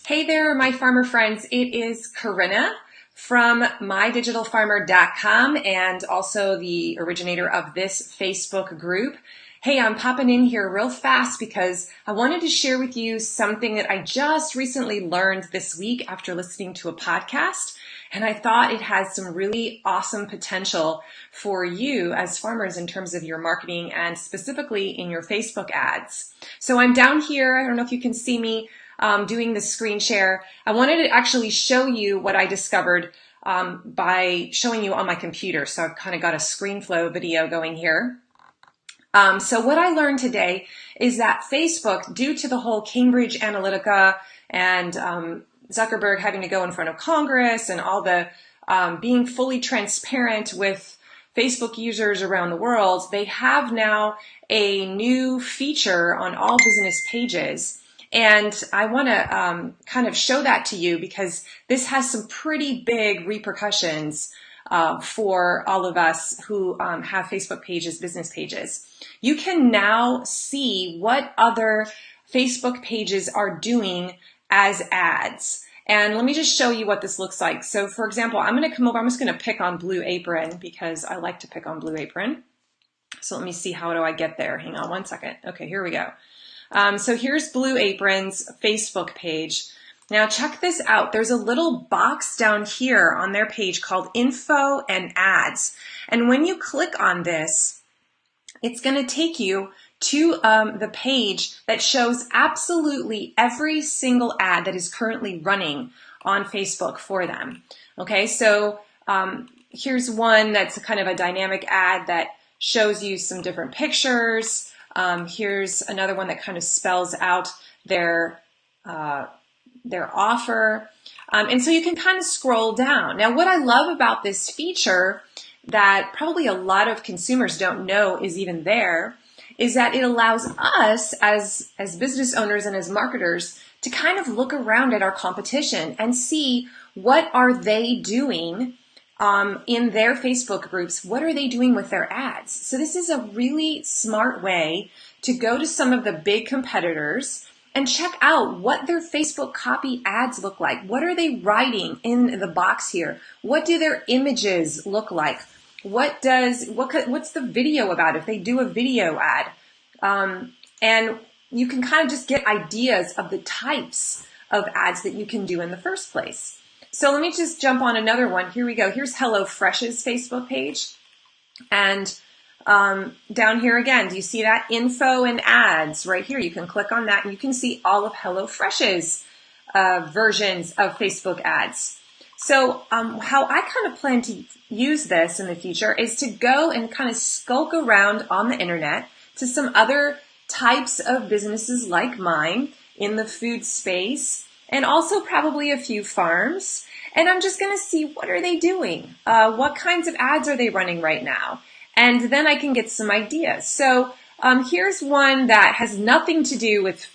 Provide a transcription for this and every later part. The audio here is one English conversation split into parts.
Hey there, my farmer friends. It is Corinna from mydigitalfarmer.com and also the originator of this Facebook group. Hey, I'm popping in here real fast because I wanted to share with you something that I just recently learned this week after listening to a podcast. And I thought it has some really awesome potential for you as farmers in terms of your marketing and specifically in your Facebook ads. So I'm down here. I don't know if you can see me doing the screen share. I wanted to actually show you what I discovered by showing you on my computer. So I've kind of got a ScreenFlow video going here. So what I learned today is that Facebook, due to the whole Cambridge Analytica and Zuckerberg having to go in front of Congress and all the being fully transparent with Facebook users around the world, they have now a new feature on all business pages. And I want to kind of show that to you because this has some pretty big repercussions for all of us who have Facebook pages, business pages. You can now see what other Facebook pages are doing as ads. And let me just show you what this looks like. So for example, I'm going to come over, I'm just going to pick on Blue Apron because I like to pick on Blue Apron. So let me see, how do I get there? Hang on one second. Okay, here we go. So here's Blue Apron's Facebook page. Now check this out. There's a little box down here on their page called Info and Ads. And when you click on this, it's going to take you to the page that shows absolutely every single ad that is currently running on Facebook for them. Okay, so here's one that's kind of a dynamic ad that shows you some different pictures. Here's another one that kind of spells out their offer. And so you can kind of scroll down. Now, what I love about this feature that probably a lot of consumers don't know is even there is that it allows us as business owners and as marketers to kind of look around at our competition and see what are they doing in their Facebook groups. What are they doing with their ads? So this is a really smart way to go to some of the big competitors and check out what their Facebook copy ads look like. What are they writing in the box here? What do their images look like? What's the video about if they do a video ad? And you can kind of just get ideas of the types of ads that you can do in the first place. So let me just jump on another one. Here we go. Here's HelloFresh's Facebook page. And down here again, do you see that? Info and ads right here. You can click on that and you can see all of HelloFresh's versions of Facebook ads. So how I kind of plan to use this in the future is to go and kind of skulk around on the internet to some other types of businesses like mine in the food space and also probably a few farms. And I'm just going to see what are they doing? What kinds of ads are they running right now? And then I can get some ideas. So here's one that has nothing to do with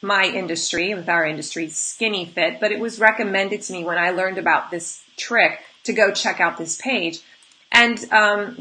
my industry, with our industry, Skinny Fit, but it was recommended to me when I learned about this trick to go check out this page. And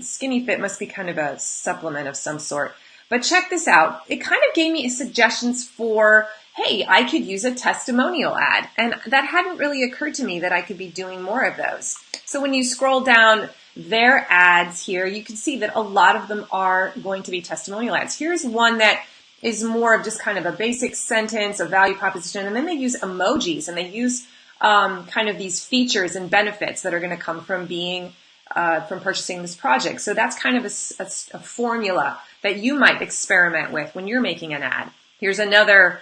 Skinny Fit must be kind of a supplement of some sort. But check this out. It kind of gave me suggestions for, hey, I could use a testimonial ad. And that hadn't really occurred to me that I could be doing more of those. So when you scroll down their ads here, you can see that a lot of them are going to be testimonial ads. Here's one that is more of just kind of a basic sentence, a value proposition, and then they use emojis and they use kind of these features and benefits that are going to come from being from purchasing this project. So that's kind of a formula that you might experiment with when you're making an ad. Here's another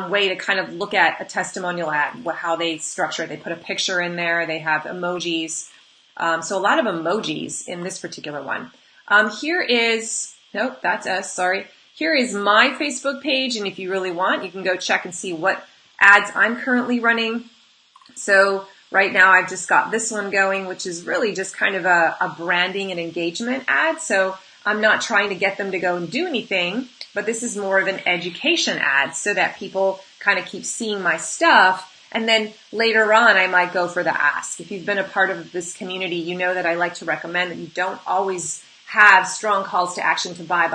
way to kind of look at a testimonial ad, how they structure it. They put a picture in there. They have emojis. So a lot of emojis in this particular one. Here is my Facebook page. And if you really want, you can go check and see what ads I'm currently running. So right now I've just got this one going, which is really just kind of a branding and engagement ad. So I'm not trying to get them to go and do anything, but this is more of an education ad so that people kind of keep seeing my stuff. And then later on, I might go for the ask. If you've been a part of this community, you know that I like to recommend that you don't always have strong calls to action to buy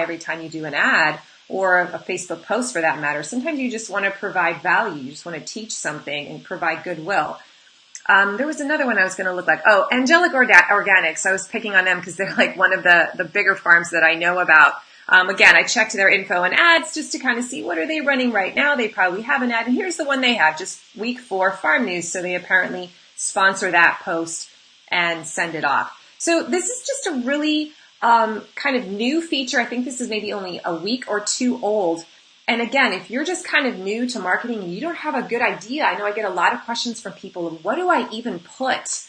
every time you do an ad. or a Facebook post for that matter. Sometimes you just want to provide value. You just want to teach something and provide goodwill. There was another one I was going to look like. Oh, Angelic Organics. I was picking on them because they're like one of the bigger farms that I know about. Again, I checked their info and ads just to kind of see what are they running right now. They probably have an ad, and here's the one they have, just week 4 farm news. So they apparently sponsor that post and send it off. So this is just a really kind of new feature. I think this is maybe only a week or 2 old. And again, if you're just kind of new to marketing and you don't have a good idea, I know I get a lot of questions from people of what do I even put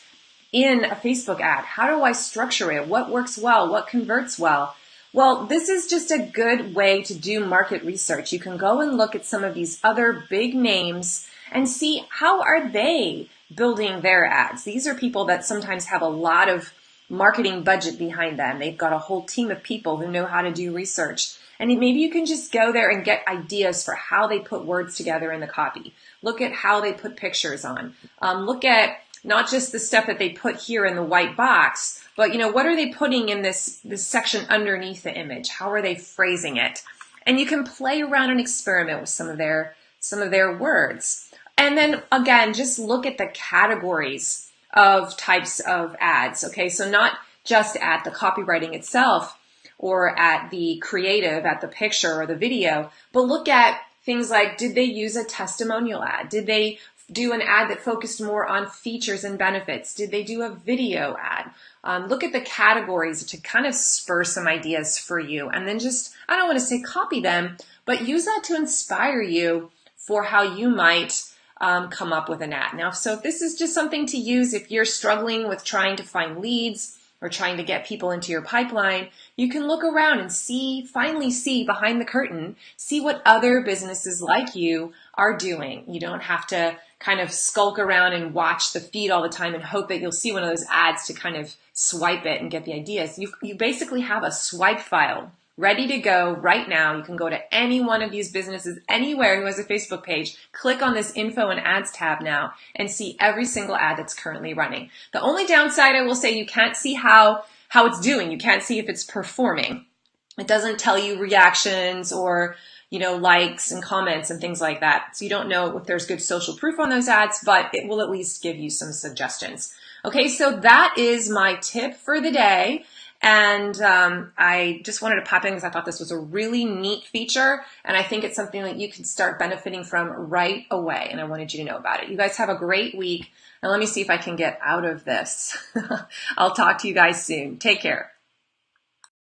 in a Facebook ad? How do I structure it? What works well? What converts well? Well, this is just a good way to do market research. You can go and look at some of these other big names and see how are they building their ads. These are people that sometimes have a lot of marketing budget behind them. They've got a whole team of people who know how to do research. And maybe you can just go there and get ideas for how they put words together in the copy. Look at how they put pictures on. Look at not just the stuff that they put here in the white box, but what are they putting in this section underneath the image? How are they phrasing it? And you can play around and experiment with some of their words. And then again, just look at the categories of types of ads. Okay, so not just at the copywriting itself, or at the creative, at the picture or the video, but look at things like, did they use a testimonial ad? Did they do an ad that focused more on features and benefits? Did they do a video ad? Look at the categories to kind of spur some ideas for you. And then just, I don't want to say copy them, but use that to inspire you for how you might come up with an ad. Now, so if this is just something to use if you're struggling with trying to find leads, or trying to get people into your pipeline, you can look around and finally see behind the curtain, see what other businesses like you are doing. You don't have to kind of skulk around and watch the feed all the time and hope that you'll see one of those ads to kind of swipe it and get the ideas. You basically have a swipe file ready to go right now. You can go to any one of these businesses anywhere who has a Facebook page, click on this info and ads tab now and see every single ad that's currently running. The only downside, I will say, you can't see how it's doing. You can't see if it's performing. It doesn't tell you reactions or likes and comments and things like that. So you don't know if there's good social proof on those ads, but it will at least give you some suggestions. Okay, so that is my tip for the day. And I just wanted to pop in because I thought this was a really neat feature, and I think it's something that you can start benefiting from right away, and I wanted you to know about it. You guys have a great week, and let me see if I can get out of this. I'll talk to you guys soon. Take care.